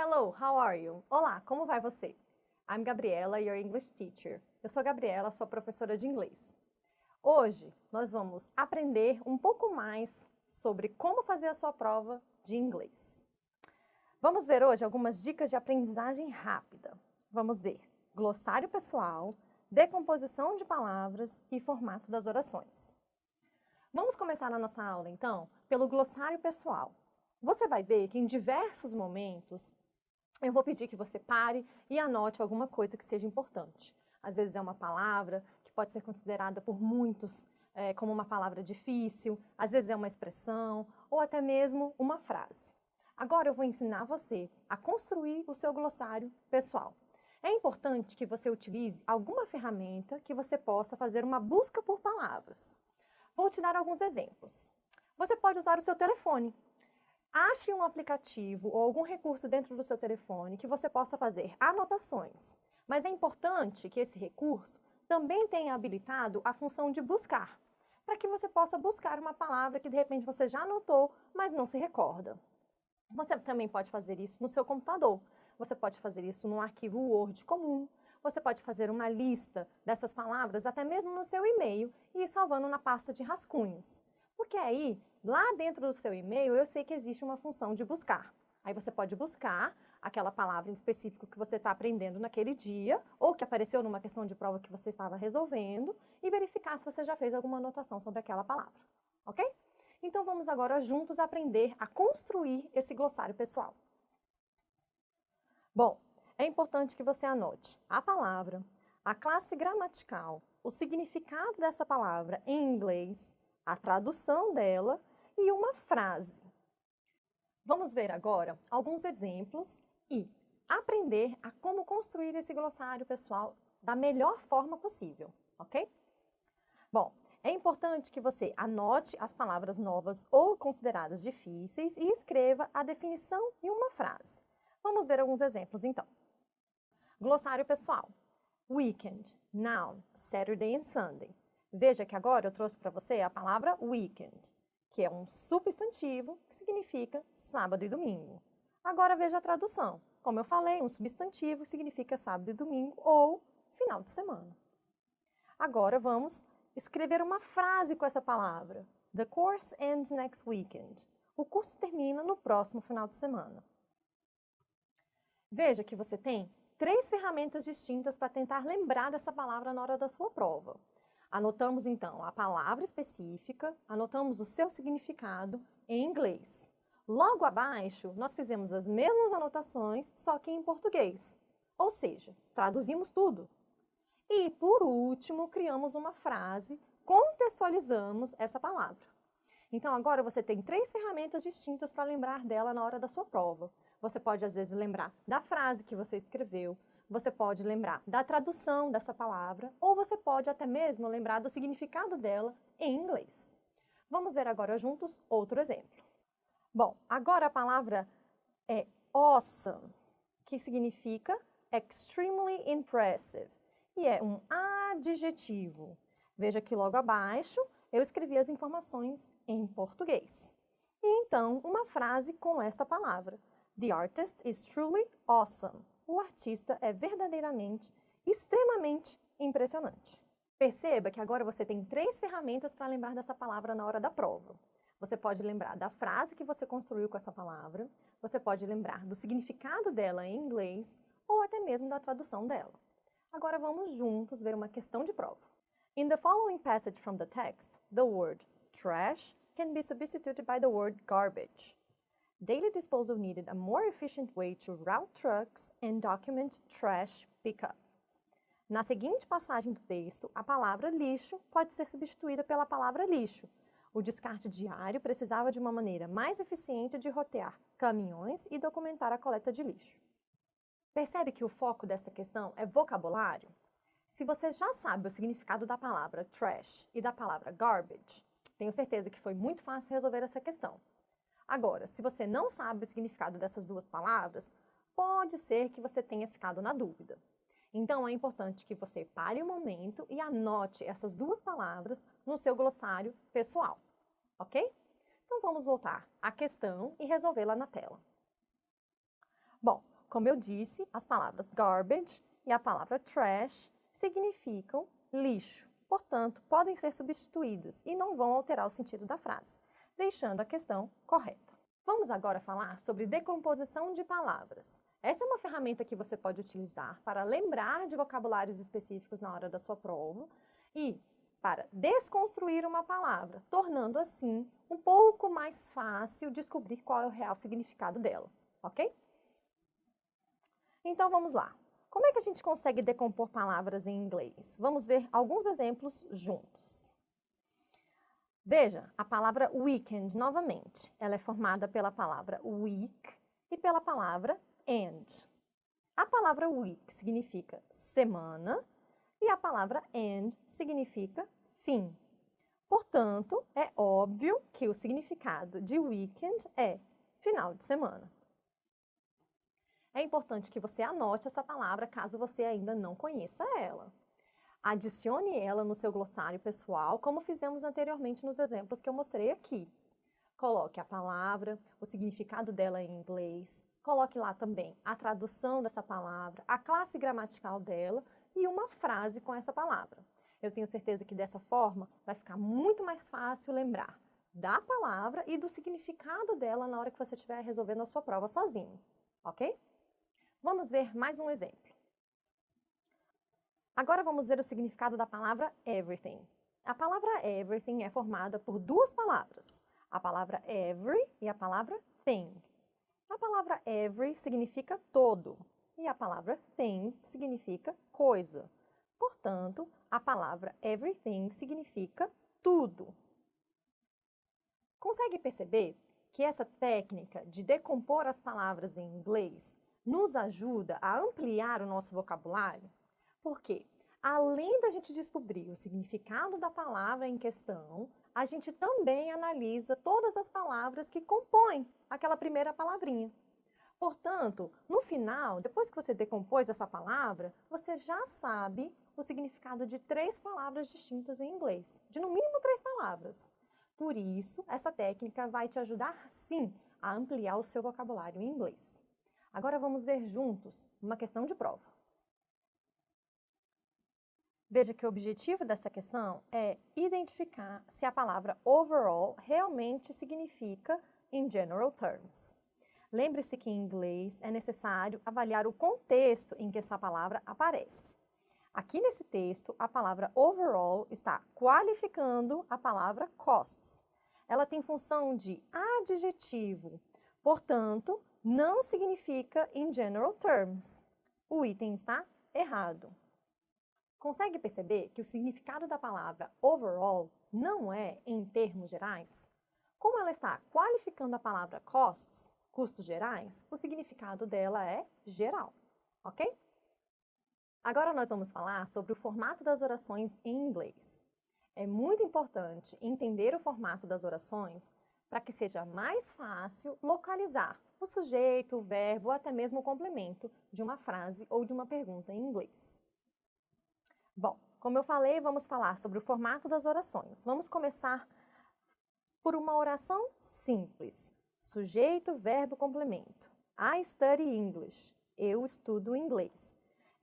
Hello, how are you? Olá, como vai você? I'm Gabriela, your English teacher. Eu sou a Gabriela, sua professora de inglês. Hoje, nós vamos aprender um pouco mais sobre como fazer a sua prova de inglês. Vamos ver hoje algumas dicas de aprendizagem rápida. Vamos ver glossário pessoal, decomposição de palavras e formato das orações. Vamos começar a nossa aula, então, pelo glossário pessoal. Você vai ver que em diversos momentos eu vou pedir que você pare e anote alguma coisa que seja importante. Às vezes é uma palavra que pode ser considerada por muitos como uma palavra difícil, às vezes é uma expressão ou até mesmo uma frase. Agora eu vou ensinar você a construir o seu glossário pessoal. É importante que você utilize alguma ferramenta que você possa fazer uma busca por palavras. Vou te dar alguns exemplos. Você pode usar o seu telefone. Ache um aplicativo ou algum recurso dentro do seu telefone que você possa fazer anotações. Mas é importante que esse recurso também tenha habilitado a função de buscar, para que você possa buscar uma palavra que de repente você já anotou, mas não se recorda. Você também pode fazer isso no seu computador. Você pode fazer isso num arquivo Word comum. Você pode fazer uma lista dessas palavras até mesmo no seu e-mail e ir salvando na pasta de rascunhos. Porque aí, lá dentro do seu e-mail, eu sei que existe uma função de buscar. Aí você pode buscar aquela palavra em específico que você está aprendendo naquele dia, ou que apareceu numa questão de prova que você estava resolvendo, e verificar se você já fez alguma anotação sobre aquela palavra. Ok? Então vamos agora juntos aprender a construir esse glossário pessoal. Bom, é importante que você anote a palavra, a classe gramatical, o significado dessa palavra em inglês, a tradução dela e uma frase. Vamos ver agora alguns exemplos e aprender a como construir esse glossário pessoal da melhor forma possível, ok? Bom, é importante que você anote as palavras novas ou consideradas difíceis e escreva a definição em uma frase. Vamos ver alguns exemplos então. Glossário pessoal. Weekend, noun, Saturday and Sunday. Veja que agora eu trouxe para você a palavra weekend, que é um substantivo que significa sábado e domingo. Agora veja a tradução. Como eu falei, um substantivo significa sábado e domingo ou final de semana. Agora vamos escrever uma frase com essa palavra. The course ends next weekend. O curso termina no próximo final de semana. Veja que você tem 3 ferramentas distintas para tentar lembrar dessa palavra na hora da sua prova. Anotamos, então, a palavra específica, anotamos o seu significado em inglês. Logo abaixo, nós fizemos as mesmas anotações, só que em português. Ou seja, traduzimos tudo. E, por último, criamos uma frase, contextualizamos essa palavra. Então, agora você tem 3 ferramentas distintas para lembrar dela na hora da sua prova. Você pode, às vezes, lembrar da frase que você escreveu, você pode lembrar da tradução dessa palavra, ou você pode até mesmo lembrar do significado dela em inglês. Vamos ver agora juntos outro exemplo. Bom, agora a palavra é awesome, que significa extremely impressive, e é um adjetivo. Veja que logo abaixo eu escrevi as informações em português. E então, uma frase com esta palavra. The artist is truly awesome. O artista é verdadeiramente, extremamente impressionante. Perceba que agora você tem 3 ferramentas para lembrar dessa palavra na hora da prova. Você pode lembrar da frase que você construiu com essa palavra, você pode lembrar do significado dela em inglês ou até mesmo da tradução dela. Agora vamos juntos ver uma questão de prova. In the following passage from the text, the word trash can be substituted by the word garbage. Daily disposal needed a more efficient way to route trucks and document trash pickup. Na seguinte passagem do texto, a palavra lixo pode ser substituída pela palavra lixo. O descarte diário precisava de uma maneira mais eficiente de rotear caminhões e documentar a coleta de lixo. Percebe que o foco dessa questão é vocabulário? Se você já sabe o significado da palavra trash e da palavra garbage, tenho certeza que foi muito fácil resolver essa questão. Agora, se você não sabe o significado dessas 2 palavras, pode ser que você tenha ficado na dúvida. Então, é importante que você pare um momento e anote essas 2 palavras no seu glossário pessoal, ok? Então, vamos voltar à questão e resolvê-la na tela. Bom, Como eu disse, as palavras garbage e a palavra trash significam lixo. Portanto, podem ser substituídas e não vão alterar o sentido da frase, deixando a questão correta. Vamos agora falar sobre decomposição de palavras. Essa é uma ferramenta que você pode utilizar para lembrar de vocabulários específicos na hora da sua prova e para desconstruir uma palavra, tornando assim um pouco mais fácil descobrir qual é o real significado dela, ok? Então vamos lá. Como é que a gente consegue decompor palavras em inglês? Vamos ver alguns exemplos juntos. Veja, a palavra weekend, novamente, ela é formada pela palavra week e pela palavra end. A palavra week significa semana e a palavra end significa fim. Portanto, é óbvio que o significado de weekend é final de semana. É importante que você anote essa palavra caso você ainda não conheça ela. Adicione ela no seu glossário pessoal, como fizemos anteriormente nos exemplos que eu mostrei aqui. Coloque a palavra, o significado dela em inglês, coloque lá também a tradução dessa palavra, a classe gramatical dela e uma frase com essa palavra. Eu tenho certeza que dessa forma vai ficar muito mais fácil lembrar da palavra e do significado dela na hora que você estiver resolvendo a sua prova sozinho, ok? Vamos ver mais um exemplo. Agora vamos ver o significado da palavra everything. A palavra everything é formada por duas palavras, a palavra every e a palavra thing. A palavra every significa todo e a palavra thing significa coisa. Portanto, a palavra everything significa tudo. Consegue perceber que essa técnica de decompor as palavras em inglês nos ajuda a ampliar o nosso vocabulário? Porque, além da gente descobrir o significado da palavra em questão, a gente também analisa todas as palavras que compõem aquela primeira palavrinha. Portanto, no final, depois que você decompôs essa palavra, você já sabe o significado de 3 palavras distintas em inglês, de no mínimo 3 palavras. Por isso, essa técnica vai te ajudar, sim, a ampliar o seu vocabulário em inglês. Agora vamos ver juntos uma questão de prova. Veja que o objetivo dessa questão é identificar se a palavra overall realmente significa in general terms. Lembre-se que em inglês é necessário avaliar o contexto em que essa palavra aparece. Aqui nesse texto, a palavra overall está qualificando a palavra costs. Ela tem função de adjetivo, portanto, não significa in general terms. O item está errado. Consegue perceber que o significado da palavra overall não é em termos gerais? Como ela está qualificando a palavra costs, custos gerais, o significado dela é geral, ok? Agora nós vamos falar sobre o formato das orações em inglês. É muito importante entender o formato das orações para que seja mais fácil localizar o sujeito, o verbo ou até mesmo o complemento de uma frase ou de uma pergunta em inglês. Bom, como eu falei, vamos falar sobre o formato das orações. Vamos começar por uma oração simples. Sujeito, verbo, complemento. I study English. Eu estudo inglês.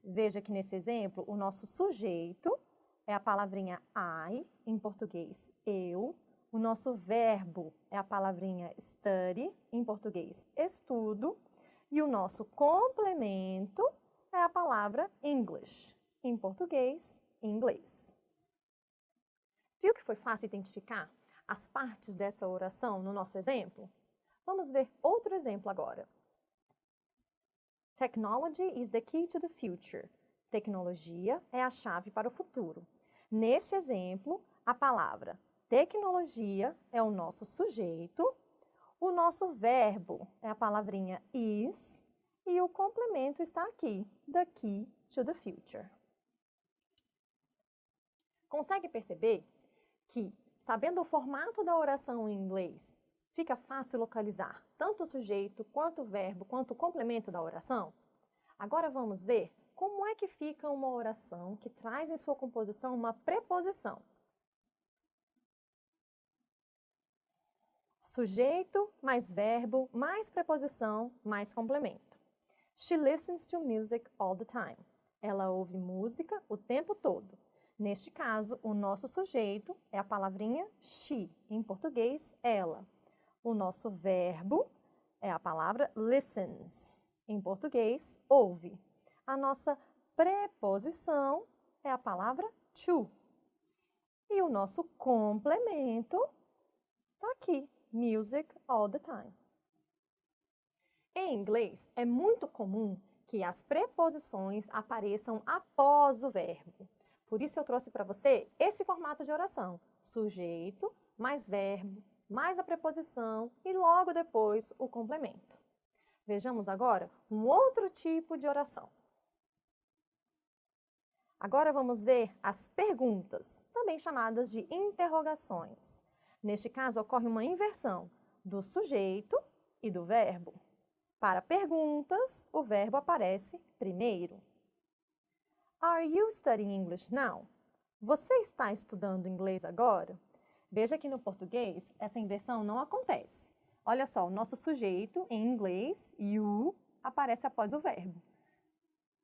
Veja que nesse exemplo, o nosso sujeito é a palavrinha I, em português, eu. O nosso verbo é a palavrinha study, em português, estudo. E o nosso complemento é a palavra English, em português, inglês. Viu que foi fácil identificar as partes dessa oração no nosso exemplo? Vamos ver outro exemplo agora. Technology is the key to the future. Tecnologia é a chave para o futuro. Neste exemplo, a palavra tecnologia é o nosso sujeito, o nosso verbo é a palavrinha is e o complemento está aqui, the key to the future. Consegue perceber que, sabendo o formato da oração em inglês, fica fácil localizar tanto o sujeito, quanto o verbo, quanto o complemento da oração? Agora vamos ver como é que fica uma oração que traz em sua composição uma preposição. Sujeito mais verbo mais preposição mais complemento. She listens to music all the time. Ela ouve música o tempo todo. Neste caso, o nosso sujeito é a palavrinha she, em português, ela. O nosso verbo é a palavra listens, em português, ouve. A nossa preposição é a palavra to. E o nosso complemento está aqui, music all the time. Em inglês, é muito comum que as preposições apareçam após o verbo. Por isso eu trouxe para você esse formato de oração. Sujeito, mais verbo, mais a preposição e logo depois o complemento. Vejamos agora um outro tipo de oração. Agora vamos ver as perguntas, também chamadas de interrogações. Neste caso, ocorre uma inversão do sujeito e do verbo. Para perguntas, o verbo aparece primeiro. Are you studying English now? Você está estudando inglês agora? Veja que no português, essa inversão não acontece. Olha só, o nosso sujeito, em inglês, you, aparece após o verbo.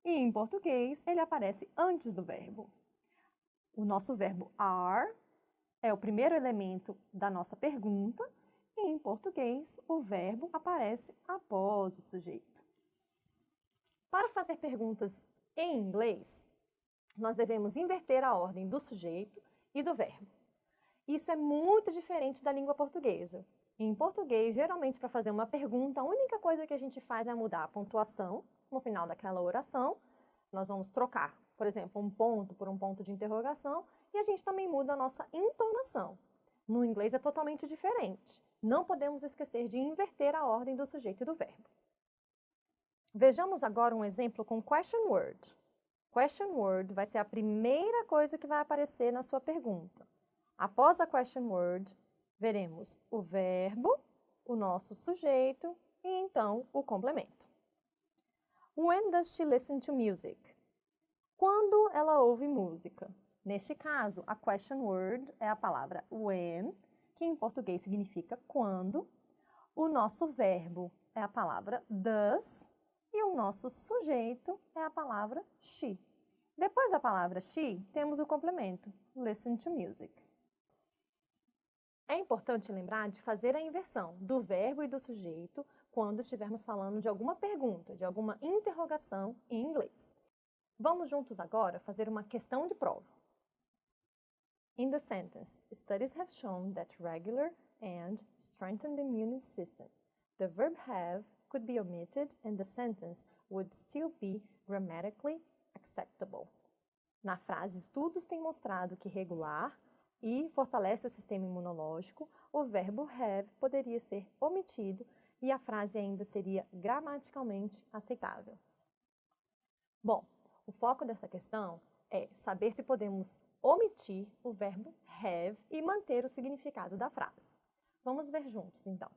E em português, ele aparece antes do verbo. O nosso verbo are é o primeiro elemento da nossa pergunta e em português o verbo aparece após o sujeito. Para fazer perguntas em inglês, nós devemos inverter a ordem do sujeito e do verbo. Isso é muito diferente da língua portuguesa. Em português, geralmente para fazer uma pergunta, a única coisa que a gente faz é mudar a pontuação no final daquela oração. Nós vamos trocar, por exemplo, um ponto por um ponto de interrogação e a gente também muda a nossa entonação. No inglês é totalmente diferente. Não podemos esquecer de inverter a ordem do sujeito e do verbo. Vejamos agora um exemplo com question word. Question word vai ser a primeira coisa que vai aparecer na sua pergunta. Após a question word, veremos o verbo, o nosso sujeito e então o complemento. When does she listen to music? Quando ela ouve música? Neste caso, a question word é a palavra when, que em português significa quando. O nosso verbo é a palavra does e o nosso sujeito é a palavra she. Depois da palavra she, temos o complemento, listen to music. É importante lembrar de fazer a inversão do verbo e do sujeito quando estivermos falando de alguma pergunta, de alguma interrogação em inglês. Vamos juntos agora fazer uma questão de prova. In the sentence, studies have shown that regular and strengthen the immune system. The verb have could be omitted and the sentence would still be grammatically acceptable. Na frase, estudos têm mostrado que regular e fortalece o sistema imunológico, o verbo have poderia ser omitido e a frase ainda seria gramaticalmente aceitável. Bom, o foco dessa questão é saber se podemos omitir o verbo have e manter o significado da frase. Vamos ver juntos, então.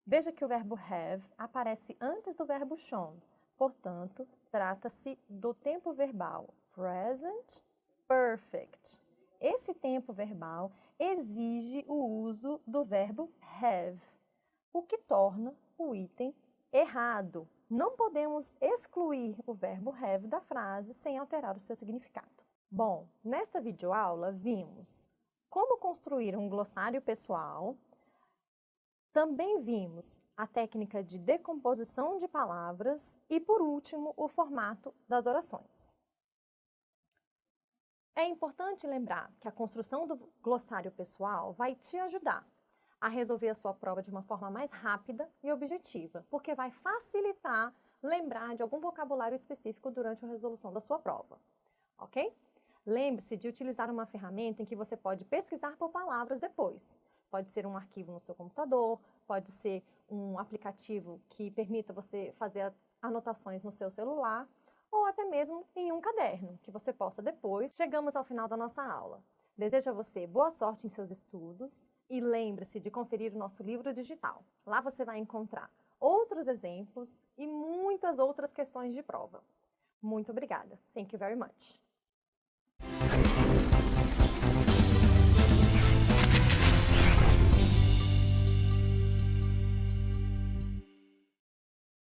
Veja que o verbo have aparece antes do verbo shown, portanto, trata-se do tempo verbal present perfect. Esse tempo verbal exige o uso do verbo have, o que torna o item errado. Não podemos excluir o verbo have da frase sem alterar o seu significado. Bom, nesta videoaula vimos como construir um glossário pessoal. Também vimos a técnica de decomposição de palavras e, por último, o formato das orações. É importante lembrar que a construção do glossário pessoal vai te ajudar a resolver a sua prova de uma forma mais rápida e objetiva, porque vai facilitar lembrar de algum vocabulário específico durante a resolução da sua prova, ok? Lembre-se de utilizar uma ferramenta em que você pode pesquisar por palavras depois. Pode ser um arquivo no seu computador, pode ser um aplicativo que permita você fazer anotações no seu celular, ou até mesmo em um caderno, que você possa depois. Chegamos ao final da nossa aula. Desejo a você boa sorte em seus estudos e lembre-se de conferir o nosso livro digital. Lá você vai encontrar outros exemplos e muitas outras questões de prova. Muito obrigada. Thank you very much.